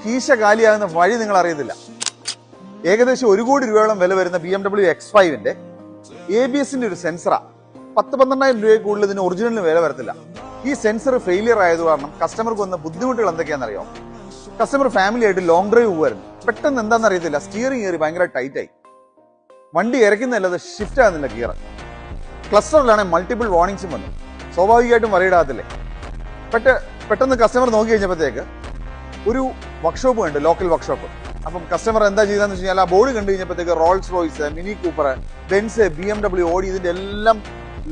കീശ കാലിയാകുന്ന വഴി നിങ്ങൾ അറിയത്തില്ല. ഏകദേശം 1 കോടി രൂപയോളം വില വരുന്ന BMW X5-ന്റെ ABS-ന്റെ ഒരു സെൻസറാ. 10-12,000 രൂപയിൽ കൂടുതൽ ഇതിന് ഒറിജിനലിന് വില വരത്തില്ല. ഈ സെൻസർ ഫെയിലിയർ ആയത് കാരണം കസ്റ്റമർക്ക് വന്ന ബുദ്ധിമുട്ടുകൾ എന്തൊക്കെയാണെന്നറിയോ? കസ്റ്റമർ ഫാമിലി ആയിട്ട് ലോങ് ഡ്രൈവ് പോകുമായിരുന്നു. പെട്ടെന്ന് എന്താണെന്ന് അറിയത്തില്ല, സ്റ്റിയറിംഗ് കയറി ഭയങ്കര ടൈറ്റായി. വണ്ടി ഇറക്കുന്നതല്ലാതെ ഷിഫ്റ്റ് ആകുന്നില്ല ഗിയർ. ക്ലസ്റ്ററിലാണെങ്കിൽ മൾട്ടിപ്പിൾ വാർണിംഗ്സും വന്നു. സ്വാഭാവികമായിട്ടും വറിയിടാകത്തില്ലേ. പെട്ടെന്ന് കസ്റ്റമർ നോക്കി കഴിഞ്ഞപ്പോഴത്തേക്ക് ഒരു വർക്ക്ഷോപ്പ് ഉണ്ട്, ലോക്കൽ വർക്ക്ഷോപ്പ്. അപ്പം കസ്റ്റമർ എന്താ ചെയ്തതെന്ന് വെച്ച് കഴിഞ്ഞാൽ ആ ബോർഡ് കണ്ടു കഴിഞ്ഞപ്പോഴത്തേക്ക് Rolls Royce, Mini Cooper, Benz, BMW, Audi ഇതിന്റെ എല്ലാം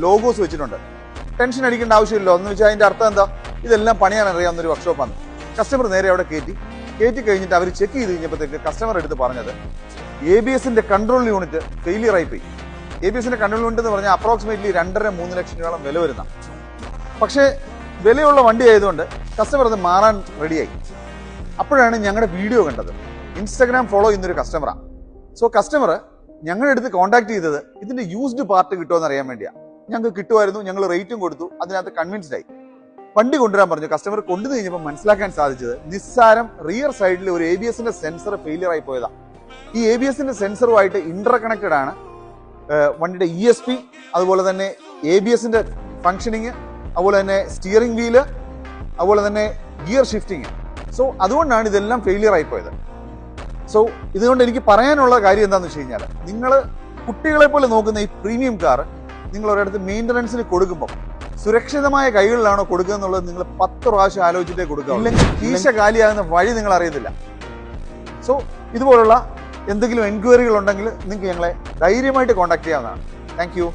ലോഗോസ് വെച്ചിട്ടുണ്ട്. ടെൻഷൻ അടിക്കേണ്ട ആവശ്യമില്ലല്ലോ. എന്ന് വെച്ചാൽ അതിന്റെ അർത്ഥം എന്താ, ഇതെല്ലാം പണിയാൻ അറിയാവുന്ന ഒരു വർക്ക്ഷോപ്പാണ്. കസ്റ്റമർ നേരെ അവിടെ കയറ്റി കഴിഞ്ഞിട്ട് അവർ ചെക്ക് ചെയ്ത് കഴിഞ്ഞപ്പോഴത്തേക്ക് കസ്റ്റമർ എടുത്ത് പറഞ്ഞത് ABS-ന്റെ കൺട്രോൾ യൂണിറ്റ് ഫെയിലിയർ ആയിപ്പോയി. ABS-ന്റെ കൺട്രോൾ യൂണിറ്റ് എന്ന് പറഞ്ഞാൽ അപ്രോക്സിമേറ്റ്ലി 2.5-3 ലക്ഷം രൂപയോളം വില വരുന്ന. പക്ഷേ വിലയുള്ള വണ്ടി ആയതുകൊണ്ട് കസ്റ്റമർ അത് മാറാൻ റെഡിയായി. അപ്പോഴാണ് ഞങ്ങളുടെ വീഡിയോ കണ്ടത്. ഇൻസ്റ്റാഗ്രാം ഫോളോ ചെയ്യുന്നൊരു കസ്റ്റമറാണ്. സോ കസ്റ്റമർ ഞങ്ങളുടെ അടുത്ത് കോൺടാക്ട് ചെയ്തത് ഇതിന്റെ യൂസ്ഡ് പാർട്ട് കിട്ടുമെന്ന് അറിയാൻ വേണ്ടിയാണ്. ഞങ്ങൾക്ക് കിട്ടുമായിരുന്നു, ഞങ്ങൾ റേറ്റും കൊടുത്തു. അതിനകത്ത് കൺവിൻസ്ഡ് ആയി. വണ്ടി കൊണ്ടുവരാൻ പറഞ്ഞു. കസ്റ്റമർ കൊണ്ടുവന്ന് കഴിഞ്ഞപ്പോൾ മനസ്സിലാക്കാൻ സാധിച്ചത് നിസ്സാരം റിയർ സൈഡിൽ ഒരു ABS-ന്റെ സെൻസർ ഫെയിലിയർ ആയി പോയതാണ്. ഈ ABS-ന്റെ സെൻസറുമായിട്ട് ഇന്റർകണക്റ്റഡ് ആണ് വണ്ടിയുടെ ESP, അതുപോലെ തന്നെ ABS-ന്റെ ഫംഗ്ഷനിങ്, അതുപോലെ തന്നെ സ്റ്റിയറിംഗ് വീല്, അതുപോലെ തന്നെ ഗിയർ ഷിഫ്റ്റിങ്. സോ അതുകൊണ്ടാണ് ഇതെല്ലാം ഫെയിലിയർ ആയി പോയത്. സോ ഇതുകൊണ്ട് എനിക്ക് പറയാനുള്ള കാര്യം എന്താണെന്ന് വെച്ച് കഴിഞ്ഞാൽ, നിങ്ങൾ കുട്ടികളെ പോലെ നോക്കുന്ന ഈ പ്രീമിയം കാർ നിങ്ങൾ ഒരിടത്ത് മെയിൻ്റനൻസിന് കൊടുക്കുമ്പോൾ സുരക്ഷിതമായ കൈകളിലാണോ കൊടുക്കുക എന്നുള്ളത് നിങ്ങൾ 10 പ്രാവശ്യം ആലോചിച്ചിട്ടേ കൊടുക്കുക. ഇല്ലെങ്കിൽ കീശ കാലിയാകുന്ന വഴി നിങ്ങൾ അറിയത്തില്ല. സോ ഇതുപോലുള്ള എന്തെങ്കിലും എൻക്വയറികൾ ഉണ്ടെങ്കിൽ നിങ്ങൾക്ക് ഞങ്ങളെ ധൈര്യമായിട്ട് കോൺടാക്ട് ചെയ്യാവുന്നതാണ്. Thank you.